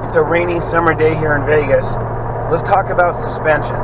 It's a rainy summer day here in Vegas. Let's talk about suspension.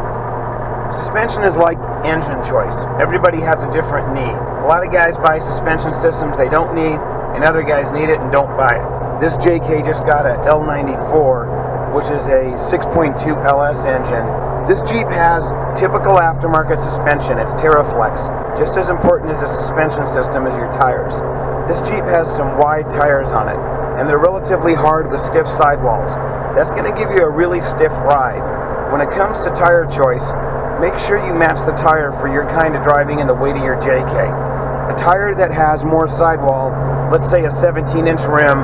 Suspension is like engine choice. Everybody has a different need. A lot of guys buy suspension systems they don't need, and other guys need it and don't buy it. This JK just got a L94, which is a 6.2 LS engine. This Jeep has typical aftermarket suspension. It's TerraFlex. Just as important as the suspension system is your tires. This Jeep has some wide tires on it, and they're relatively hard with stiff sidewalls. That's going to give you a really stiff ride. When it comes to tire choice, make sure you match the tire for your kind of driving and the weight of your JK. A tire that has more sidewall, let's say a 17-inch rim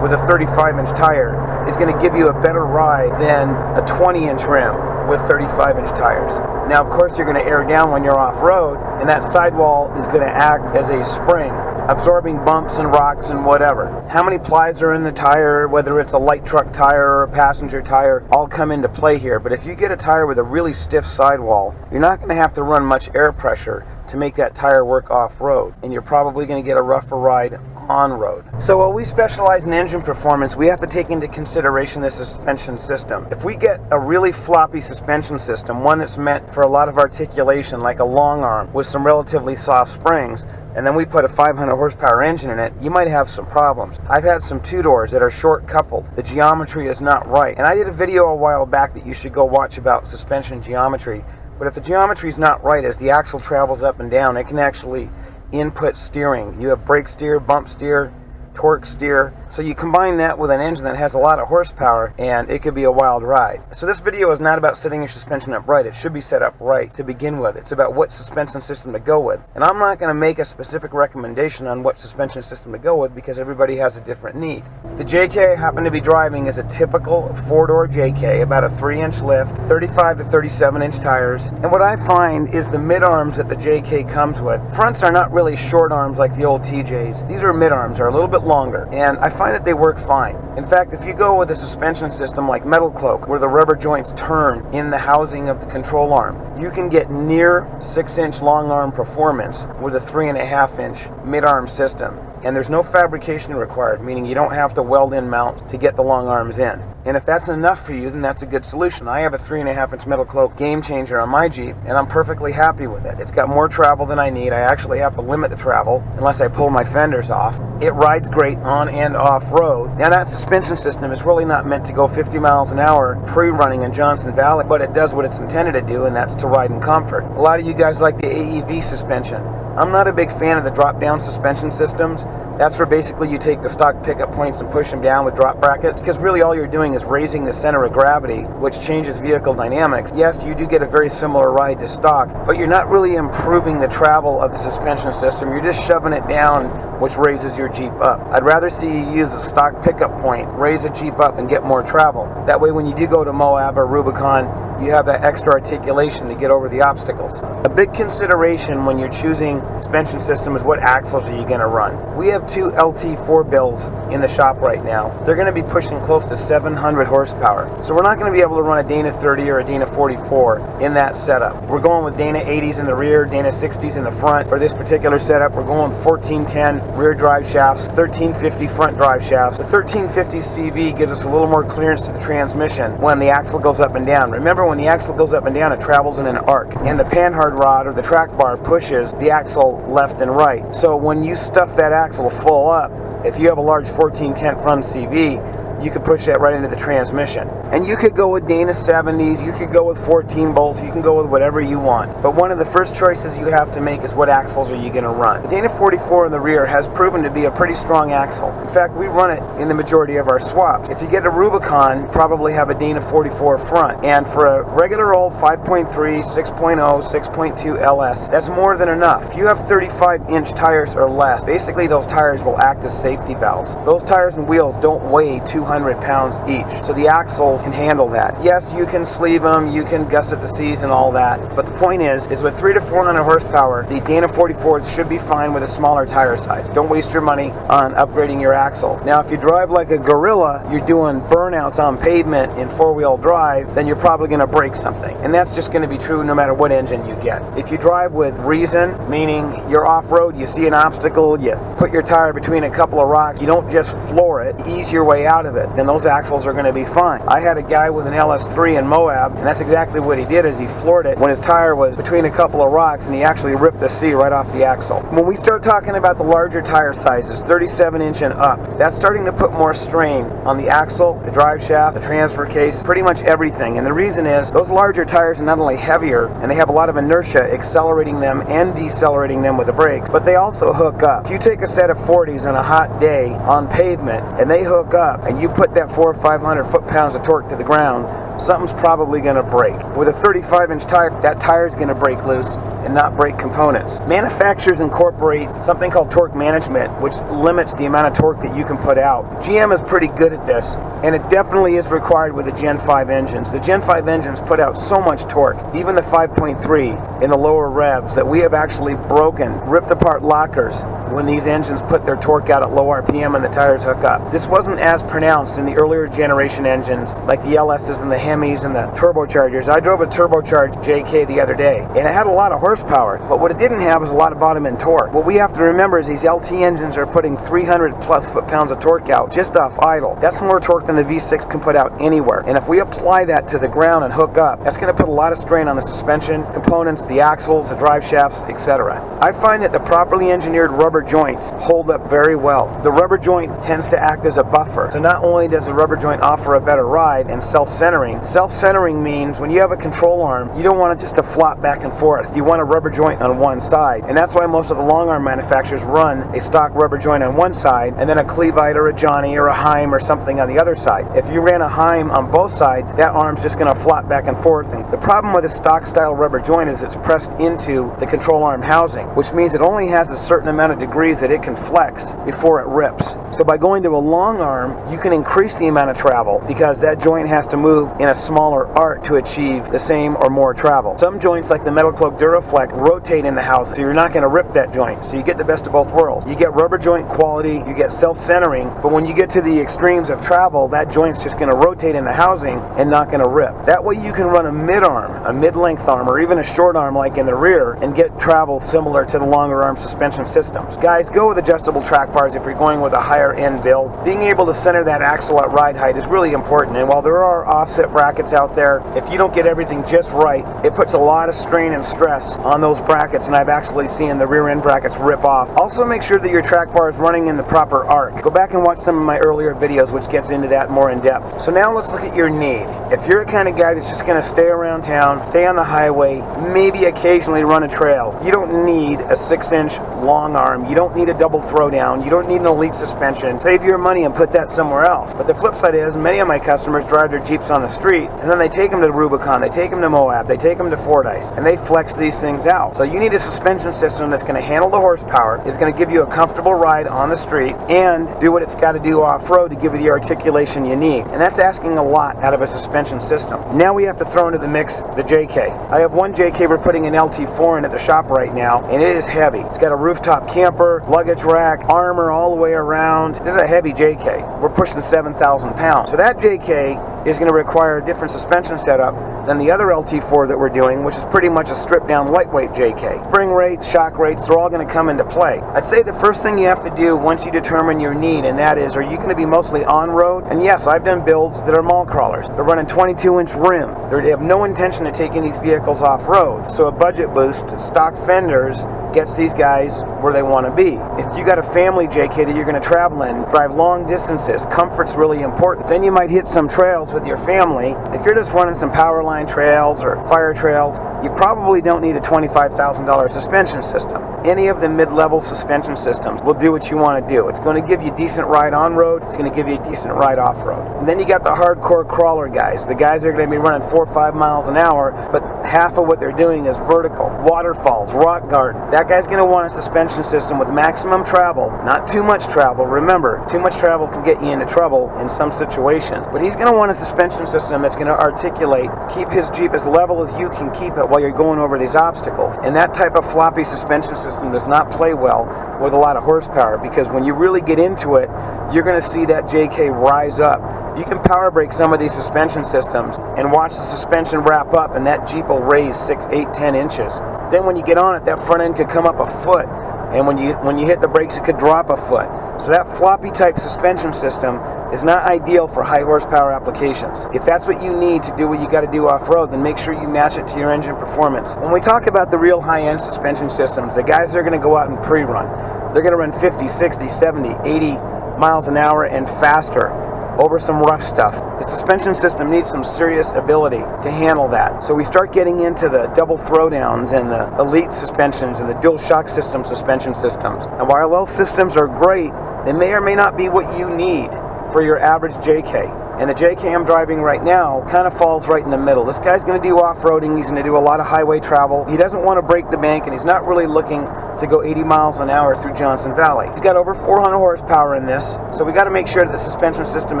with a 35-inch tire, is going to give you a better ride than a 20-inch rim with 35-inch tires. Now, of course, you're going to air down when you're off-road, and that sidewall is going to act as a spring, absorbing bumps and rocks and whatever. How many plies are in the tire, whether it's a light truck tire or a passenger tire, all come into play here. But if you get a tire with a really stiff sidewall, you're not going to have to run much air pressure to make that tire work off-road, and you're probably going to get a rougher ride on-road. So while we specialize in engine performance, we have to take into consideration the suspension system. If we get a really floppy suspension system, one that's meant for a lot of articulation, like a long arm with some relatively soft springs, and then we put a 500 horsepower engine in it, you might have some problems. I've had some two-doors that are short coupled. The geometry is not right. And I did a video a while back that you should go watch about suspension geometry. But if the geometry is not right, as the axle travels up and down, it can actually input steering. You have brake steer, bump steer, torque steer. So you combine that with an engine that has a lot of horsepower, and it could be a wild ride. So this video is not about setting your suspension up right. It should be set up right to begin with. It's about what suspension system to go with. And I'm not going to make a specific recommendation on what suspension system to go with because everybody has a different need. The JK I happen to be driving is a typical four-door JK, about a 3-inch lift, 35 to 37-inch tires. And what I find is the mid-arms that the JK comes with. Fronts are not really short arms like the old TJs. These are mid-arms, are a little bit longer, and I find that they work fine. In fact, if you go with a suspension system like Metal Cloak, where the rubber joints turn in the housing of the control arm, you can get near 6-inch long arm performance with a 3.5-inch mid-arm system. And there's no fabrication required, meaning you don't have to weld in mounts to get the long arms in. And if that's enough for you, then that's a good solution. I have a 3.5-inch Metal Cloak Game Changer on my Jeep, and I'm perfectly happy with it. It's got more travel than I need. I actually have to limit the travel unless I pull my fenders off. It rides great on and off-road. Now, that suspension system is really not meant to go 50 miles an hour pre-running in Johnson Valley, but it does what it's intended to do, and that's to ride in comfort. A lot of you guys like the AEV suspension. I'm not a big fan of the drop-down suspension systems. That's where basically you take the stock pickup points and push them down with drop brackets, because really all you're doing is raising the center of gravity, which changes vehicle dynamics. Yes, you do get a very similar ride to stock, but you're not really improving the travel of the suspension system. You're just shoving it down, which raises your Jeep up. I'd rather see you use a stock pickup point, raise a Jeep up, and get more travel. That way when you do go to Moab or Rubicon, you have that extra articulation to get over the obstacles. A big consideration when you're choosing suspension system is what axles are you going to run. We have two LT4 builds in the shop right now. They're going to be pushing close to 700 horsepower. So we're not going to be able to run a Dana 30 or a Dana 44 in that setup. We're going with Dana 80s in the rear, Dana 60s in the front. For this particular setup, we're going with 1410 rear drive shafts, 1350 front drive shafts. The 1350 CV gives us a little more clearance to the transmission when the axle goes up and down. Remember, when the axle goes up and down, it travels in an arc, and the panhard rod or the track bar pushes the axle left and right. So when you stuff that axle full up, if you have a large 1410 front CV, you could push that right into the transmission. And you could go with Dana 70s, you could go with 14 bolts, you can go with whatever you want. But one of the first choices you have to make is what axles are you going to run. The Dana 44 in the rear has proven to be a pretty strong axle. In fact, we run it in the majority of our swaps. If you get a Rubicon, probably have a Dana 44 front. And for a regular old 5.3, 6.0, 6.2 LS, that's more than enough. If you have 35-inch tires or less, basically those tires will act as safety valves. Those tires and wheels don't weigh 200 pounds each, so the axles can handle that. Yes, you can sleeve them, you can gusset the seas and all that, but the point is with 300 to 400 horsepower, the Dana 44s should be fine with a smaller tire size. Don't waste your money on upgrading your axles. Now, if you drive like a gorilla, you're doing burnouts on pavement in four-wheel drive, then you're probably going to break something, and that's just going to be true no matter what engine you get. If you drive with reason, meaning you're off-road, you see an obstacle, you put your tire between a couple of rocks, you don't just floor it, ease your way out of of it, then those axles are going to be fine. I had a guy with an LS3 in Moab, and that's exactly what he did, is he floored it when his tire was between a couple of rocks, and he actually ripped the C right off the axle. When we start talking about the larger tire sizes, 37-inch and up, that's starting to put more strain on the axle, the drive shaft, the transfer case, pretty much everything. And the reason is those larger tires are not only heavier, and they have a lot of inertia accelerating them and decelerating them with the brakes, but they also hook up. If you take a set of 40s on a hot day on pavement and they hook up, and you put that 400 or 500 foot-pounds of torque to the ground, something's probably going to break. With a 35-inch tire, that tire is going to break loose and not break components. Manufacturers incorporate something called torque management, which limits the amount of torque that you can put out. GM is pretty good at this, and it definitely is required with the Gen 5 engines. The Gen 5 engines put out so much torque, even the 5.3 in the lower revs, that we have actually ripped apart lockers when these engines put their torque out at low RPM and the tires hook up. This wasn't as pronounced in the earlier generation engines, like the LSs and the Hemis and the turbochargers. I drove a turbocharged JK the other day, and it had a lot of horsepower, but what it didn't have was a lot of bottom end torque. What we have to remember is these LT engines are putting 300 plus foot-pounds of torque out just off idle. That's more torque than the V6 can put out anywhere. And if we apply that to the ground and hook up, that's going to put a lot of strain on the suspension components, the axles, the drive shafts, etc. I find that the properly engineered rubber joints hold up very well. The rubber joint tends to act as a buffer. So not only does the rubber joint offer a better ride and self-centering, self-centering means when you have a control arm, you don't want it just to flop back and forth. You want a rubber joint on one side. And that's why most of the long arm manufacturers run a stock rubber joint on one side and then a Clevite or a Johnny or a Heim or something on the other side. If you ran a Heim on both sides, that arm's just going to flop back and forth. And the problem with a stock style rubber joint is it's pressed into the control arm housing, which means it only has a certain amount of degrees that it can flex before it rips. So by going to a long arm, you can increase the amount of travel because that joint has to move in a smaller arc to achieve the same or more travel. Some joints like the Metal Cloak Duraflex rotate in the housing, so you're not going to rip that joint. So you get the best of both worlds. You get rubber joint quality, you get self-centering, but when you get to the extremes of travel, that joint's just going to rotate in the housing and not going to rip. That way you can run a mid-arm, a mid-length arm, or even a short arm like in the rear and get travel similar to the longer arm suspension systems. Guys, go with adjustable track bars if you're going with a higher end build. Being able to center that axle at ride height is really important, and while there are offset brackets out there, if you don't get everything just right, it puts a lot of strain and stress on those brackets, and I've actually seen the rear end brackets rip off. Also make sure that your track bar is running in the proper arc. Go back and watch some of my earlier videos which gets into that more in depth. So now let's look at your need. If you're a kind of guy that's just going to stay around town, stay on the highway, maybe occasionally run a trail, you don't need a 6-inch long arm, you don't need a double throwdown, you don't need an elite suspension. Save your money and put that somewhere else. But the flip side is many of my customers drive their Jeeps on the street and then they take them to Rubicon, they take them to Moab, they take them to Fordyce, and they flex these things out. So you need a suspension system that's going to handle the horsepower, is going to give you a comfortable ride on the street, and do what it's got to do off-road to give you the articulation you need. And that's asking a lot out of a suspension system. Now we have to throw into the mix the JK. I have one JK we're putting an LT4 in at the shop right now, and it is heavy. It's got a rooftop camper, luggage rack, armor all the way around. This is a heavy JK. We're pushing 7,000 pounds. So that JK is going to require a different suspension setup than the other LT4 that we're doing, which is pretty much a stripped down lightweight JK. Spring rates, shock rates, they're all going to come into play. I'd say the first thing you have to do once you determine your need, and that is, are you going to be mostly on-road? And yes, I've done builds that are mall crawlers. They're running 22-inch rim. They have no intention of taking these vehicles off-road. So a budget boost, stock fenders, gets these guys where they want to be. If you got a family JK that you're going to travel in, drive long distances, comfort's really important. Then you might hit some trails with your family. If you're just running some power line trails or fire trails, you probably don't need a $25,000 suspension system. Any of the mid-level suspension systems will do what you want to do. It's going to give you decent ride on-road, it's going to give you a decent ride off-road. And then you got the hardcore crawler guys. The guys that are going to be running 4 or 5 miles an hour, but half of what they're doing is vertical. Waterfalls, rock garden. That guy's going to want a suspension system with maximum travel, not too much travel. Remember, too much travel can get you into trouble in some situations. But he's going to want a suspension system that's going to articulate, keep his Jeep as level as you can keep it while you're going over these obstacles. And that type of floppy suspension system does not play well with a lot of horsepower, because when you really get into it, you're going to see that JK rise up. You can power brake some of these suspension systems and watch the suspension wrap up, and that Jeep will raise 6, 8, 10 inches. Then when you get on it, that front end could come up a foot. and when you hit the brakes it could drop a foot. So that floppy type suspension system is not ideal for high horsepower applications. If that's what you need to do what you got to do off-road, then make sure you match it to your engine performance. When we talk about the real high-end suspension systems, the guys that are going to go out and pre-run, they're going to run 50, 60, 70, 80 miles an hour and faster over some rough stuff. The suspension system needs some serious ability to handle that. So we start getting into the double throwdowns and the elite suspensions and the dual shock system suspension systems. And while those systems are great, they may or may not be what you need for your average JK. And the JK I'm driving right now kind of falls right in the middle. This guy's going to do off-roading, he's going to do a lot of highway travel. He doesn't want to break the bank, and he's not really looking to go 80 miles an hour through Johnson Valley. He's got over 400 horsepower in this, so we got to make sure that the suspension system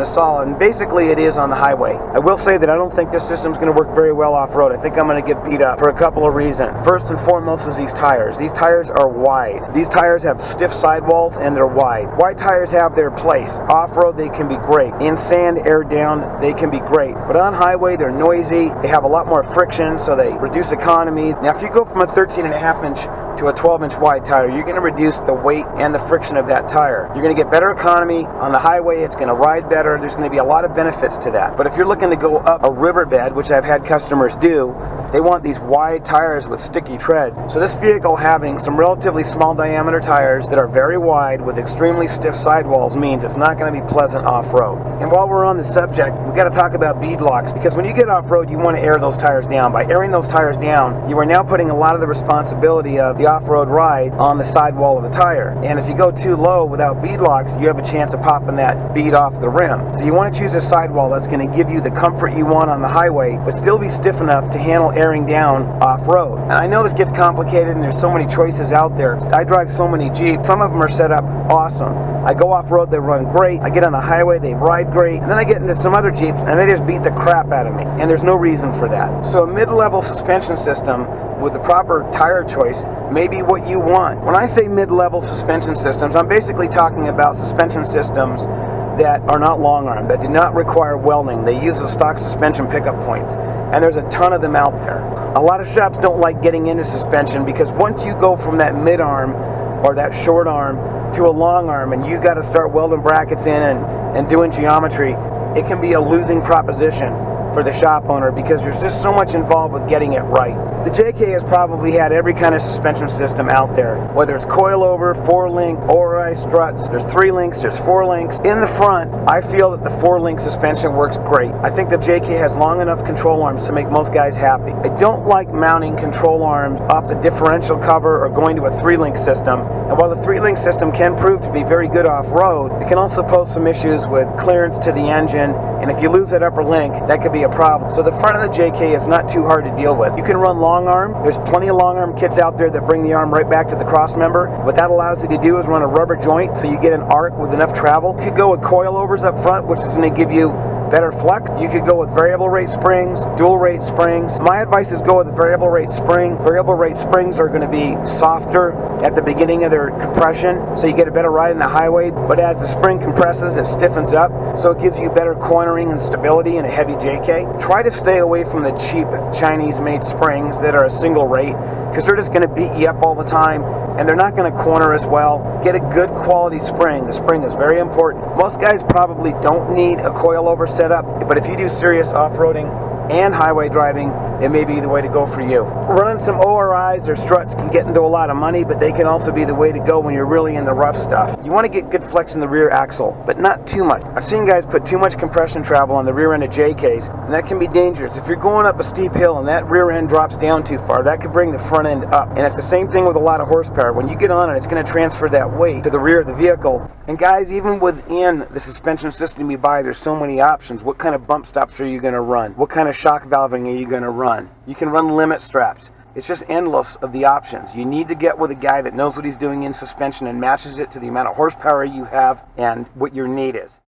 is solid, and basically it is on the highway. I will say that I don't think this system's going to work very well off-road. I think I'm going to get beat up for a couple of reasons. First and foremost is these tires. These tires are wide. These tires have stiff sidewalls and they're wide. Wide tires have their place. Off-road they can be great. In sand, air down, they can be great. But on highway they're noisy, they have a lot more friction, so they reduce economy. Now if you go from a 13.5 inch to a 12-inch wide tire, you're going to reduce the weight and the friction of that tire. You're going to get better economy on the highway, it's going to ride better, there's going to be a lot of benefits to that. But if you're looking to go up a riverbed, which I've had customers do, they want these wide tires with sticky treads. So this vehicle having some relatively small diameter tires that are very wide with extremely stiff sidewalls means it's not going to be pleasant off-road. And while we're on the subject, we've got to talk about bead locks, because when you get off-road you want to air those tires down. By airing those tires down, you are now putting a lot of the responsibility of the off-road ride on the sidewall of the tire. And if you go too low without bead locks, you have a chance of popping that bead off the rim. So you want to choose a sidewall that's going to give you the comfort you want on the highway, but still be stiff enough to handle airing down off-road. And I know this gets complicated and there's so many choices out there. I drive so many Jeeps. Some of them are set up awesome. I go off-road, they run great. I get on the highway, they ride great. And then I get into some other Jeeps and they just beat the crap out of me. And there's no reason for that. So a mid-level suspension system with the proper tire choice may be what you want. When I say mid-level suspension systems, I'm basically talking about suspension systems that are not long arm, that do not require welding. They use the stock suspension pickup points, and there's a ton of them out there. A lot of shops don't like getting into suspension because once you go from that mid arm or that short arm to a long arm and you got to start welding brackets in and doing geometry, it can be a losing proposition for the shop owner because there's just so much involved with getting it right. The JK has probably had every kind of suspension system out there, whether it's coilover, 4-link, ORI struts, there's 3 links, there's 4 links. In the front, I feel that the 4-link suspension works great. I think the JK has long enough control arms to make most guys happy. I don't like mounting control arms off the differential cover or going to a 3-link system. And while the 3-link system can prove to be very good off-road, it can also pose some issues with clearance to the engine, and if you lose that upper link, that could be a problem. So the front of the JK is not too hard to deal with. You can run long arm. There's plenty of long arm kits out there that bring the arm right back to the cross member. What that allows you to do is run a rubber joint so you get an arc with enough travel. You could go with coilovers up front, which is going to give you better flex. You could go with variable rate springs, dual rate springs. My advice is go with a variable rate spring. Variable rate springs are going to be softer at the beginning of their compression, so you get a better ride in the highway, but as the spring compresses, it stiffens up, so it gives you better cornering and stability in a heavy JK. Try to stay away from the cheap Chinese-made springs that are a single rate, because they're just going to beat you up all the time, and they're not going to corner as well. Get a good quality spring. The spring is very important. Most guys probably don't need a coilover setup, but if you do serious off-roading and highway driving, it may be the way to go for you. Running some ORIs or struts can get into a lot of money, but they can also be the way to go when you're really in the rough stuff. You want to get good flex in the rear axle, but not too much. I've seen guys put too much compression travel on the rear end of JKs, and that can be dangerous. If you're going up a steep hill and that rear end drops down too far, that could bring the front end up. And it's the same thing with a lot of horsepower. When you get on it, it's going to transfer that weight to the rear of the vehicle. And guys, even within the suspension system you buy, there's so many options. What kind of bump stops are you going to run? What kind of shock valving are you going to run? You can run limit straps. It's just endless of the options. You need to get with a guy that knows what he's doing in suspension and matches it to the amount of horsepower you have and what your need is.